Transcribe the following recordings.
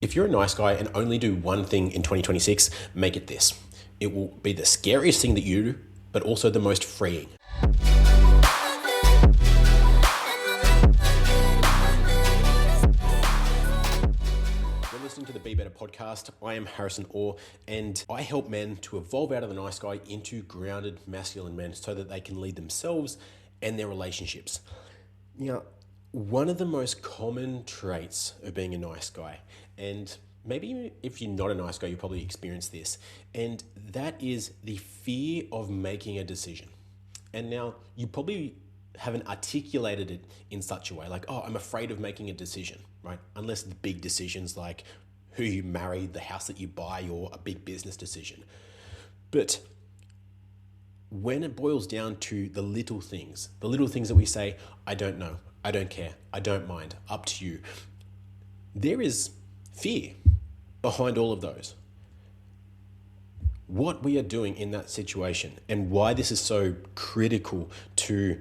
If you're a nice guy and only do one thing in 2026, make it this. It will be the scariest thing that you do, but also the most freeing. You're listening to the Be Better podcast. I am Harrison Orr, and I help men to evolve out of the nice guy into grounded, masculine men so that they can lead themselves and their relationships. Now, one of the most common traits of being a nice guy, and maybe if you're not a nice guy, you probably experience this, and that is the fear of making a decision. And now you probably haven't articulated it in such a way, like, oh, I'm afraid of making a decision, right? Unless the big decisions like who you marry, the house that you buy, or a big business decision. But when it boils down to the little things that we say, I don't know, I don't care, I don't mind, up to you, there is fear behind all of those. What we are doing in that situation and why this is so critical to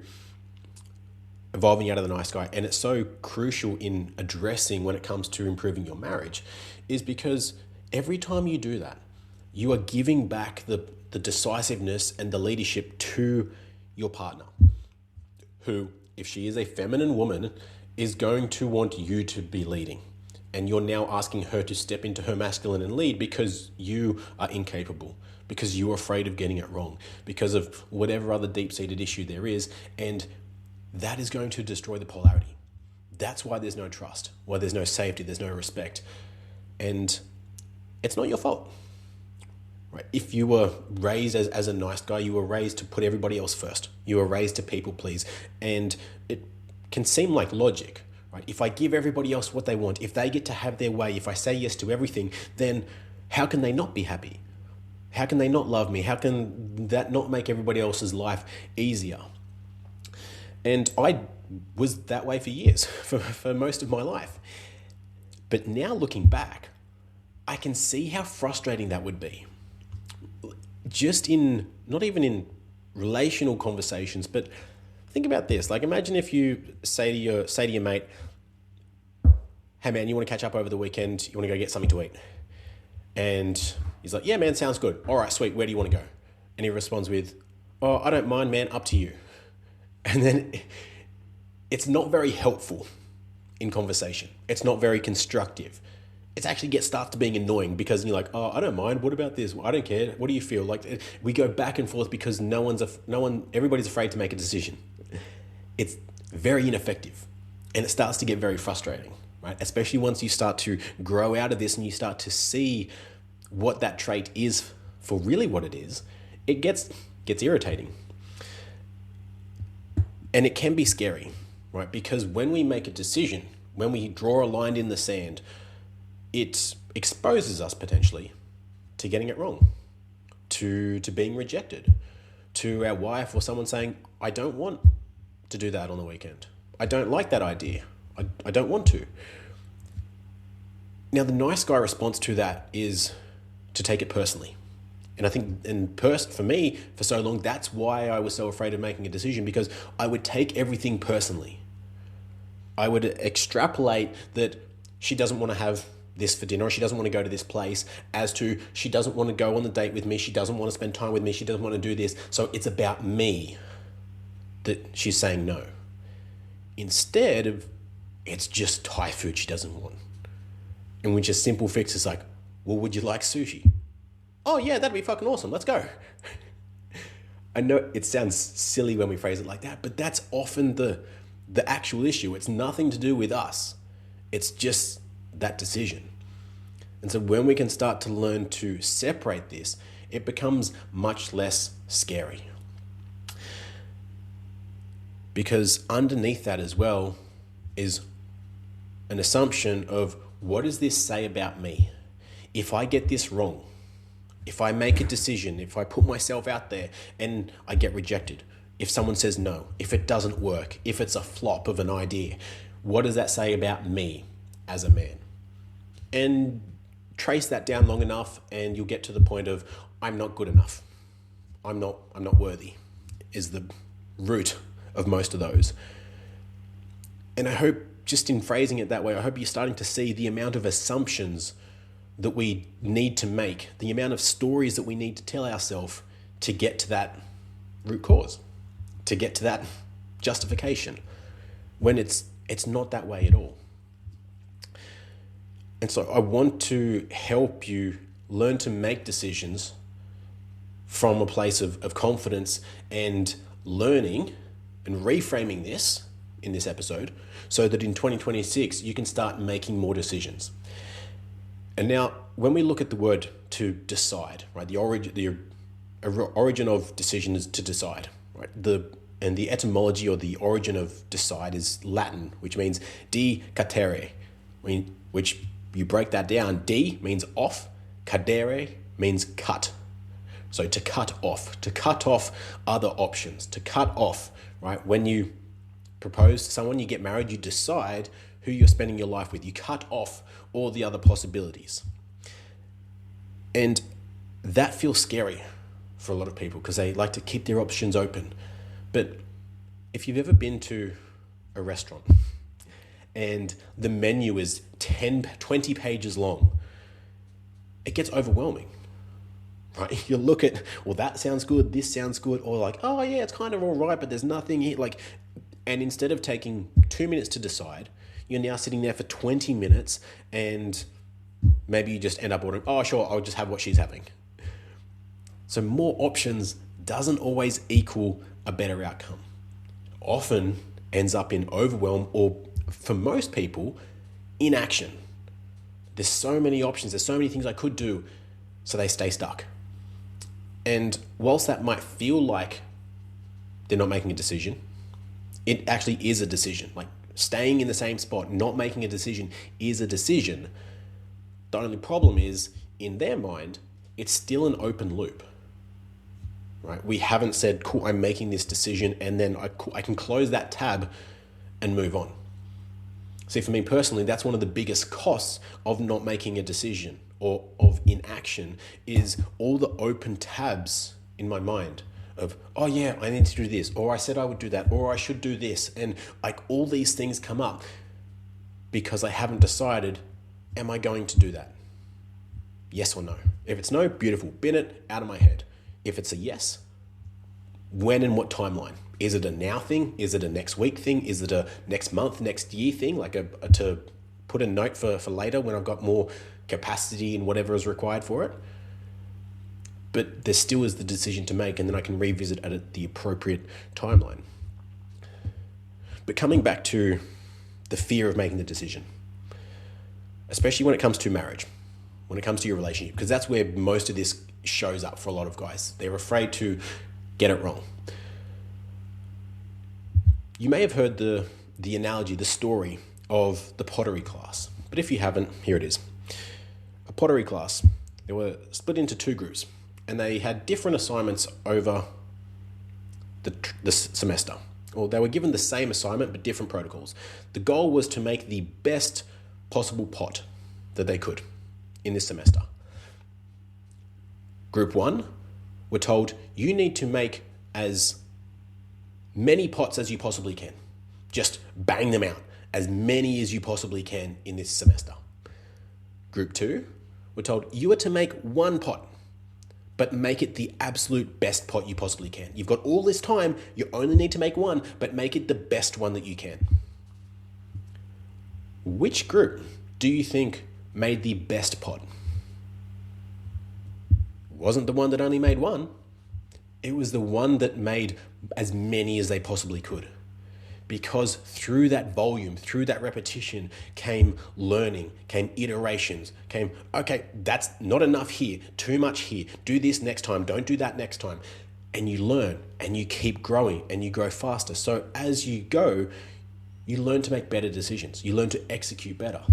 evolving out of the nice guy, and it's so crucial in addressing when it comes to improving your marriage, is because every time you do that, you are giving back the decisiveness and the leadership to your partner, who, if she is a feminine woman, is going to want you to be leading. And you're now asking her to step into her masculine and lead because you are incapable, because you're afraid of getting it wrong, because of whatever other deep-seated issue there is. And that is going to destroy the polarity. That's why there's no trust, why there's no safety, there's no respect. And it's not your fault. Right? If you were raised as a nice guy, you were raised to put everybody else first. You were raised to people please. And it can seem like logic, right? If I give everybody else what they want, if they get to have their way, if I say yes to everything, then how can they not be happy? How can they not love me? How can that not make everybody else's life easier? And I was that way for years, for most of my life. But now looking back, I can see how frustrating that would be. Just not even in relational conversations, but think about this. Like, imagine if you say to your mate, hey man, you want to catch up over the weekend? You want to go get something to eat? And he's like, yeah man, sounds good. All right, sweet. Where do you want to go? And he responds with, oh, I don't mind, man. Up to you. And then it's not very helpful in conversation. It's not very constructive. It actually starts to being annoying because you're like, oh, I don't mind. What about this? I don't care. What do you feel? Like, we go back and forth because everybody's afraid to make a decision. It's very ineffective, and it starts to get very frustrating, right? Especially once you start to grow out of this and you start to see what that trait is for really what it is. It gets irritating, and it can be scary, right? Because when we make a decision, when we draw a line in the sand, it exposes us potentially to getting it wrong, to being rejected, to our wife or someone saying, I don't want to do that on the weekend. I don't like that idea. I don't want to. Now, the nice guy response to that is to take it personally. And I think, for me, for so long, that's why I was so afraid of making a decision, because I would take everything personally. I would extrapolate that she doesn't want to have this for dinner, or she doesn't want to go to this place, as to she doesn't want to go on the date with me, she doesn't want to spend time with me, she doesn't want to do this, so it's about me that she's saying no. Instead of, it's just Thai food she doesn't want. And which a simple fix is like, well, would you like sushi? Oh yeah, that'd be fucking awesome, let's go. I know it sounds silly when we phrase it like that, but that's often the actual issue. It's nothing to do with us. It's just that decision. And so when we can start to learn to separate this, it becomes much less scary. Because underneath that as well is an assumption of, what does this say about me? If I get this wrong, if I make a decision, if I put myself out there and I get rejected, if someone says no, if it doesn't work, if it's a flop of an idea, what does that say about me as a man? And trace that down long enough and you'll get to the point of, I'm not good enough. I'm not worthy, is the root of most of those. And I hope just in phrasing it that way, I hope you're starting to see the amount of assumptions that we need to make, the amount of stories that we need to tell ourselves to get to that root cause, to get to that justification, when it's not that way at all. And so I want to help you learn to make decisions from a place of confidence and learning and reframing this in this episode so that in 2026 you can start making more decisions. And now when we look at the word to decide, right, the origin of decision is to decide, right? And the etymology or the origin of decide is Latin, which means decatere, which you break that down, de means off, cadere means cut. So to cut off other options, to cut off, right? When you propose to someone, you get married, you decide who you're spending your life with. You cut off all the other possibilities. And that feels scary for a lot of people because they like to keep their options open. But if you've ever been to a restaurant and the menu is 20 pages long, it gets overwhelming, right? You look at, well, that sounds good, this sounds good, or like, oh yeah, it's kind of all right, but there's nothing here. And instead of taking 2 minutes to decide, you're now sitting there for 20 minutes and maybe you just end up ordering, oh sure, I'll just have what she's having. So more options doesn't always equal a better outcome. Often ends up in overwhelm, or for most people, inaction. There's so many options, there's so many things I could do, so they stay stuck. And whilst that might feel like they're not making a decision, it actually is a decision. Like staying in the same spot, not making a decision is a decision. The only problem is, in their mind, it's still an open loop. Right? We haven't said, cool, I'm making this decision, and then I can close that tab and move on. See, for me personally, that's one of the biggest costs of not making a decision or of inaction, is all the open tabs in my mind of, oh yeah, I need to do this, or I said I would do that, or I should do this. And like all these things come up because I haven't decided, am I going to do that? Yes or no? If it's no, beautiful, bin it out of my head. If it's a yes, when and what timeline? Is it a now thing? Is it a next week thing? Is it a next month, next year thing? Like to put a note for later when I've got more capacity and whatever is required for it. But there still is the decision to make, and then I can revisit at the appropriate timeline. But coming back to the fear of making the decision, especially when it comes to marriage, when it comes to your relationship, because that's where most of this shows up for a lot of guys. They're afraid to get it wrong. You may have heard the analogy, the story of the pottery class. But if you haven't, here it is. A pottery class, they were split into two groups, and they had different assignments over the semester. Or they were given the same assignment, but different protocols. The goal was to make the best possible pot that they could in this semester. Group 1 were told, you need to make as many pots as you possibly can. Just bang them out, as many as you possibly can in this semester. Group 2 were told, you are to make one pot, but make it the absolute best pot you possibly can. You've got all this time, you only need to make one, but make it the best one that you can. Which group do you think made the best pot? It wasn't the one that only made one. It was the one that made as many as they possibly could. Because through that volume, through that repetition, came learning, came iterations, came, okay, that's not enough here, too much here, do this next time, don't do that next time. And you learn and you keep growing and you grow faster. So as you go, you learn to make better decisions. You learn to execute better.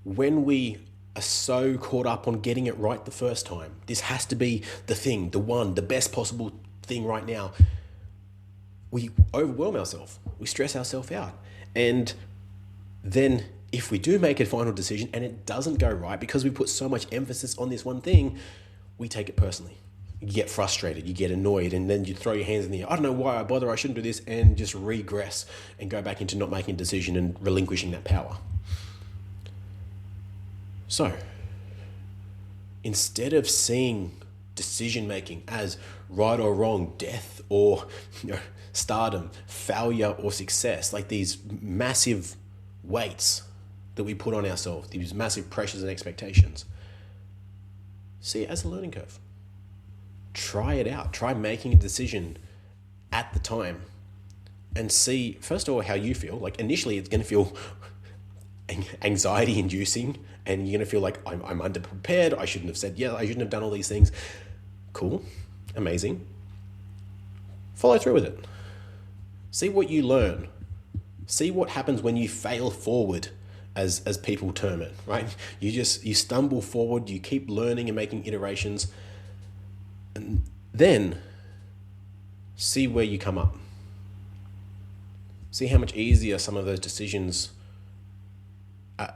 When we are so caught up on getting it right the first time, this has to be the thing, the one, the best possible thing right now, we overwhelm ourselves, we stress ourselves out. And then if we do make a final decision and it doesn't go right because we put so much emphasis on this one thing, we take it personally. You get frustrated, you get annoyed, and then you throw your hands in the air. I don't know why I bother, I shouldn't do this, and just regress and go back into not making a decision and relinquishing that power. So, instead of seeing decision making as right or wrong, death or stardom, failure or success, like these massive weights that we put on ourselves, these massive pressures and expectations, see it as a learning curve. Try it out. Try making a decision at the time and see, first of all, how you feel. Like initially it's going to feel anxiety inducing and you're going to feel like I'm underprepared. I shouldn't have said yes. I shouldn't have done all these things. Cool. Amazing. Follow through with it. See what you learn. See what happens when you fail forward, as people term it, right? You stumble forward, you keep learning and making iterations, and then see where you come up. See how much easier some of those decisions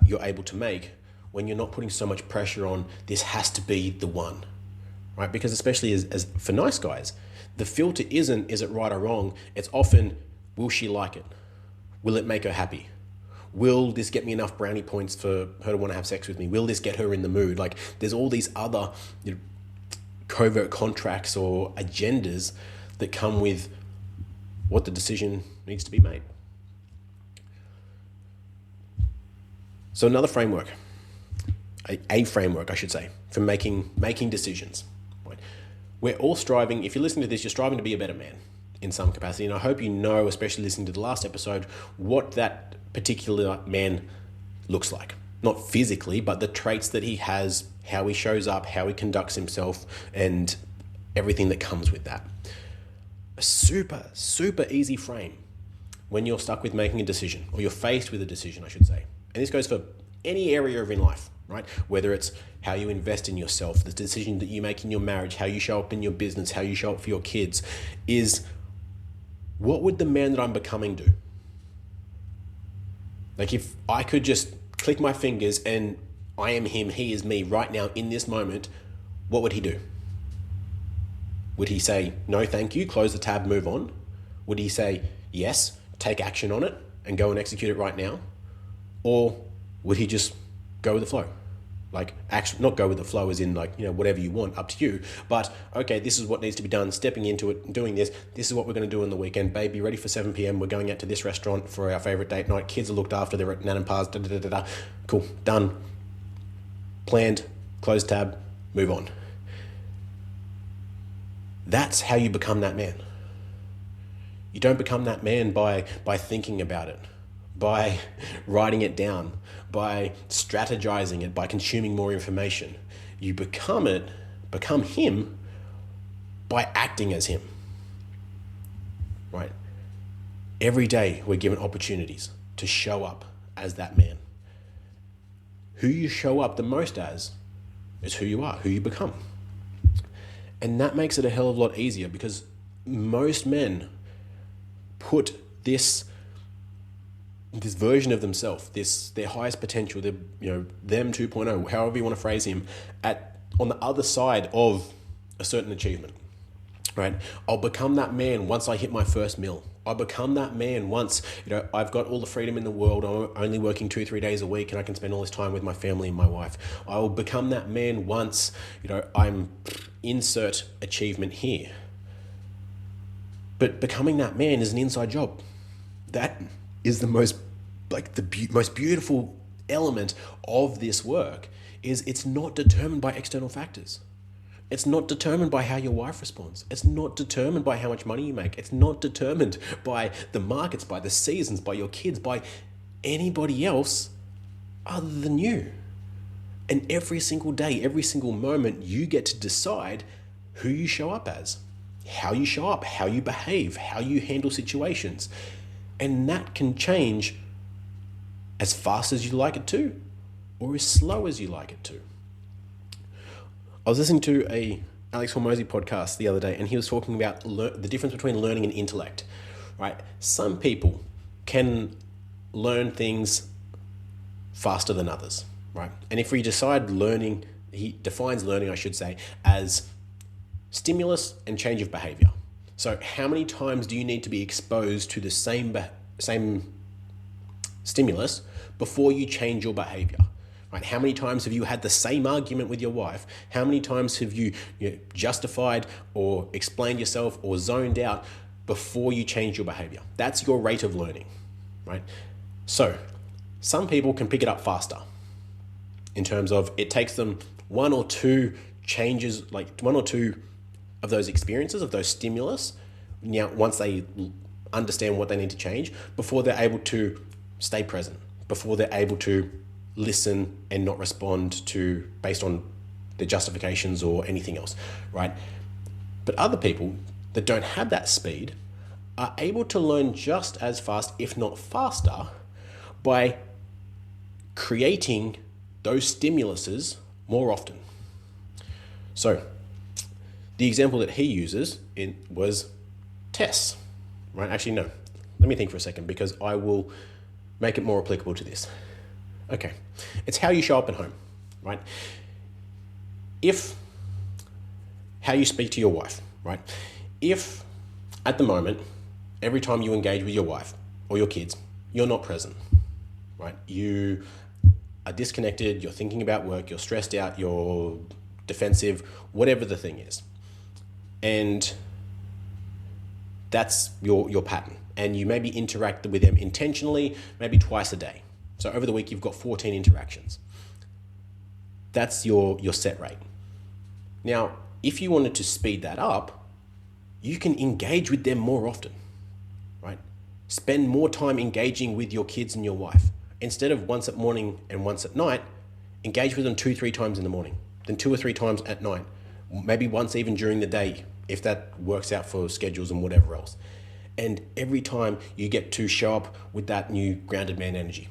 you're able to make when you're not putting so much pressure on this has to be the one, right? Because especially as for nice guys, the filter isn't, is it right or wrong? It's often, will she like it? Will it make her happy? Will this get me enough brownie points for her to want to have sex with me? Will this get her in the mood? Like there's all these other covert contracts or agendas that come with what the decision needs to be made. So another framework, a framework I should say, for making decisions. Right? We're all striving, if you're listening to this, you're striving to be a better man in some capacity. And I hope you know, especially listening to the last episode, what that particular man looks like. Not physically, but the traits that he has, how he shows up, how he conducts himself, and everything that comes with that. A super, super easy frame when you're stuck with making a decision, or you're faced with a decision, I should say. And this goes for any area of in life, right? Whether it's how you invest in yourself, the decision that you make in your marriage, how you show up in your business, how you show up for your kids, is what would the man that I'm becoming do? Like if I could just click my fingers and I am him, he is me right now in this moment, what would he do? Would he say, no, thank you, close the tab, move on? Would he say, yes, take action on it and go and execute it right now? Or would he just go with the flow? Like, actually, not go with the flow as in like, whatever you want, up to you. But, okay, this is what needs to be done, stepping into it, doing this. This is what we're going to do on the weekend. Babe, be ready for 7 p.m. We're going out to this restaurant for our favorite date night. Kids are looked after. They're at Nan and Pa's. Cool, done. Planned, close tab, move on. That's how you become that man. You don't become that man by thinking about it, by writing it down, by strategizing it, by consuming more information. You become him by acting as him, right? Every day we're given opportunities to show up as that man. Who you show up the most as is who you are, who you become. And that makes it a hell of a lot easier because most men put this version of themselves, their highest potential, them 2.0, however you want to phrase him, on the other side of a certain achievement, right? I'll become that man once I hit my first mil. I'll become that man once, I've got all the freedom in the world. I'm only working 2-3 days a week and I can spend all this time with my family and my wife. I will become that man once, I'm insert achievement here. But becoming that man is an inside job. That is the most beautiful element of this work is it's not determined by external factors. It's not determined by how your wife responds. It's not determined by how much money you make. It's not determined by the markets, by the seasons, by your kids, by anybody else other than you. And every single day, every single moment, you get to decide who you show up as, how you show up, how you behave, how you handle situations. And that can change as fast as you like it to, or as slow as you like it to. I was listening to a Alex Hormozy podcast the other day, and he was talking about the difference between learning and intellect, right? Some people can learn things faster than others, right? And if we decide learning, he defines learning, I should say, as Stimulus and change of behavior. So how many times do you need to be exposed to the same stimulus before you change your behavior? Right? How many times have you had the same argument with your wife? How many times have you justified or explained yourself or zoned out before you change your behavior? That's your rate of learning, right? So some people can pick it up faster in terms of it takes them one or two changes, like one or two of those experiences, of those stimulus, once they understand what they need to change, before they're able to stay present, before they're able to listen and not respond to based on their justifications or anything else, right? But other people that don't have that speed are able to learn just as fast, if not faster, by creating those stimuluses more often. So the example that he uses was tests, right? Actually, no. Let me think for a second because I will make it more applicable to this. Okay. It's how you show up at home, right? How you speak to your wife, right? If at the moment, every time you engage with your wife or your kids, you're not present, right? You are disconnected, you're thinking about work, you're stressed out, you're defensive, whatever the thing is. And that's your pattern. And you maybe interact with them intentionally, maybe twice a day. So over the week, you've got 14 interactions. That's your set rate. Now, if you wanted to speed that up, you can engage with them more often, right? Spend more time engaging with your kids and your wife. Instead of once at morning and once at night, engage with them 2-3 times in the morning, then 2 or 3 times at night, maybe once even during the day, if that works out for schedules and whatever else. And every time you get to show up with that new grounded man energy,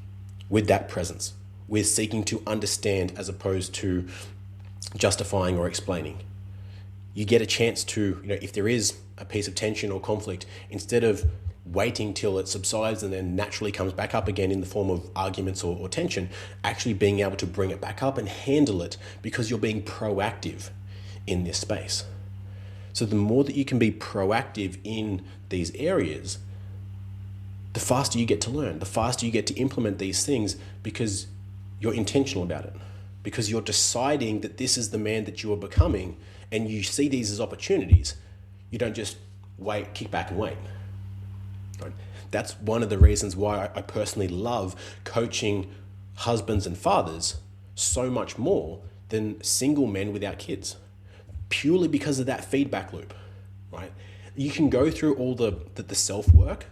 with that presence, with seeking to understand as opposed to justifying or explaining. You get a chance to, if there is a piece of tension or conflict, instead of waiting till it subsides and then naturally comes back up again in the form of arguments or tension, actually being able to bring it back up and handle it because you're being proactive in this space. So the more that you can be proactive in these areas, the faster you get to learn, the faster you get to implement these things because you're intentional about it, because you're deciding that this is the man that you are becoming and you see these as opportunities. You don't just kick back and wait. Right? That's one of the reasons why I personally love coaching husbands and fathers so much more than single men without kids, purely because of that feedback loop, right? You can go through all the self-work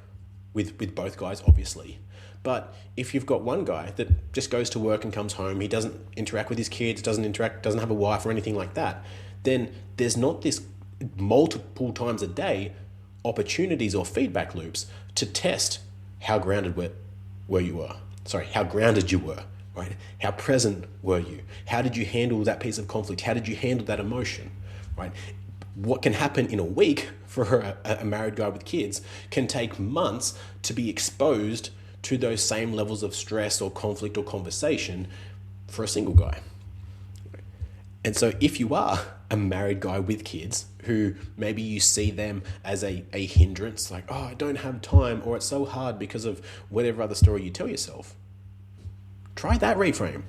with both guys, obviously. But if you've got one guy that just goes to work and comes home, he doesn't interact with his kids, doesn't have a wife or anything like that, then there's not this multiple times a day opportunities or feedback loops to test how grounded how grounded you were, right? How present were you? How did you handle that piece of conflict? How did you handle that emotion, right? What can happen in a week for a married guy with kids can take months to be exposed to those same levels of stress or conflict or conversation for a single guy. And so if you are a married guy with kids who maybe you see them as a hindrance, like, oh, I don't have time, or it's so hard because of whatever other story you tell yourself, try that reframe.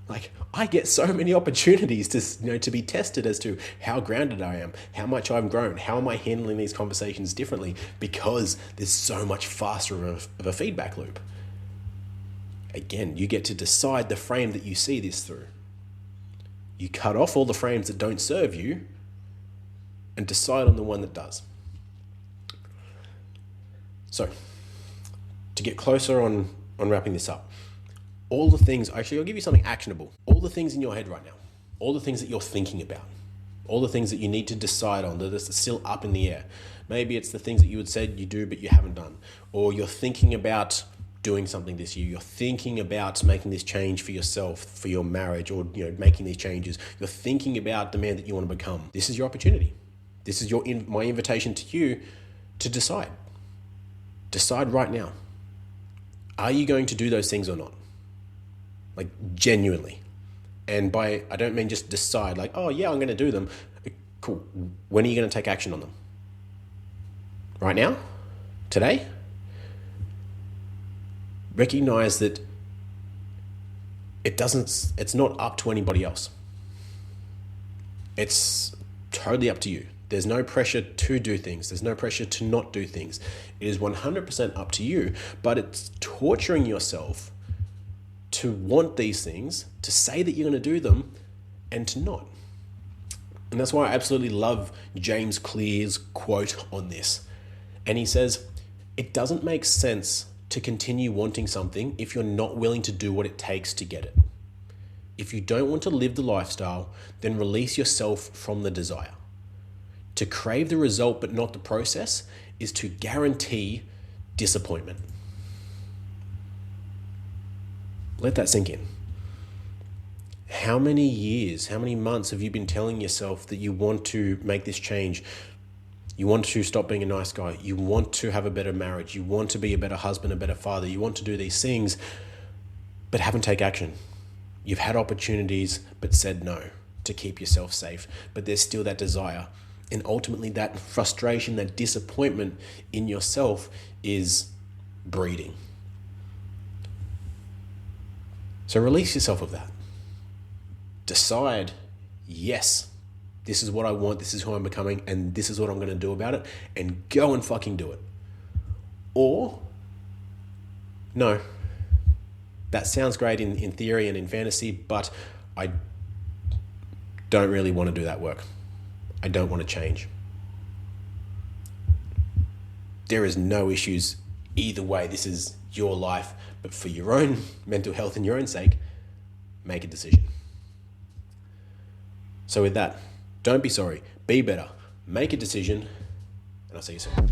Like, I get so many opportunities to be tested as to how grounded I am, how much I've grown, how am I handling these conversations differently, because there's so much faster of a feedback loop. Again, you get to decide the frame that you see this through. You cut off all the frames that don't serve you and decide on the one that does. So, to get closer on wrapping this up, all the things, actually, I'll give you something actionable. All the things in your head right now, all the things that you're thinking about, all the things that you need to decide on that are still up in the air. Maybe it's the things that you had said you do but you haven't done, or you're thinking about doing something this year. You're thinking about making this change for yourself, for your marriage, or making these changes. You're thinking about the man that you want to become. This is your opportunity. This is my invitation to you to decide. Decide right now. Are you going to do those things or not? Like, genuinely. And I don't mean just decide like, oh yeah, I'm going to do them. Cool. When are you going to take action on them? Right now? Today? Recognize that it's not up to anybody else. It's totally up to you. There's no pressure to do things. There's no pressure to not do things. It is 100% up to you, but it's torturing yourself to want these things, to say that you're going to do them, and to not. And that's why I absolutely love James Clear's quote on this. And he says, it doesn't make sense to continue wanting something if you're not willing to do what it takes to get it. If you don't want to live the lifestyle, then release yourself from the desire. To crave the result but not the process is to guarantee disappointment. Let that sink in. How many years, how many months have you been telling yourself that you want to make this change? You want to stop being a nice guy. You want to have a better marriage. You want to be a better husband, a better father. You want to do these things, but haven't taken action. You've had opportunities, but said no to keep yourself safe. But there's still that desire. And ultimately that frustration, that disappointment in yourself is breeding. So release yourself of that. Decide, yes, this is what I want, this is who I'm becoming, and this is what I'm going to do about it, and go and fucking do it. Or, no, that sounds great in theory and in fantasy, but I don't really want to do that work. I don't want to change. There is no issues either way. This is your life, but for your own mental health and your own sake, make a decision. So with that, don't be sorry, be better, make a decision, and I'll see you soon.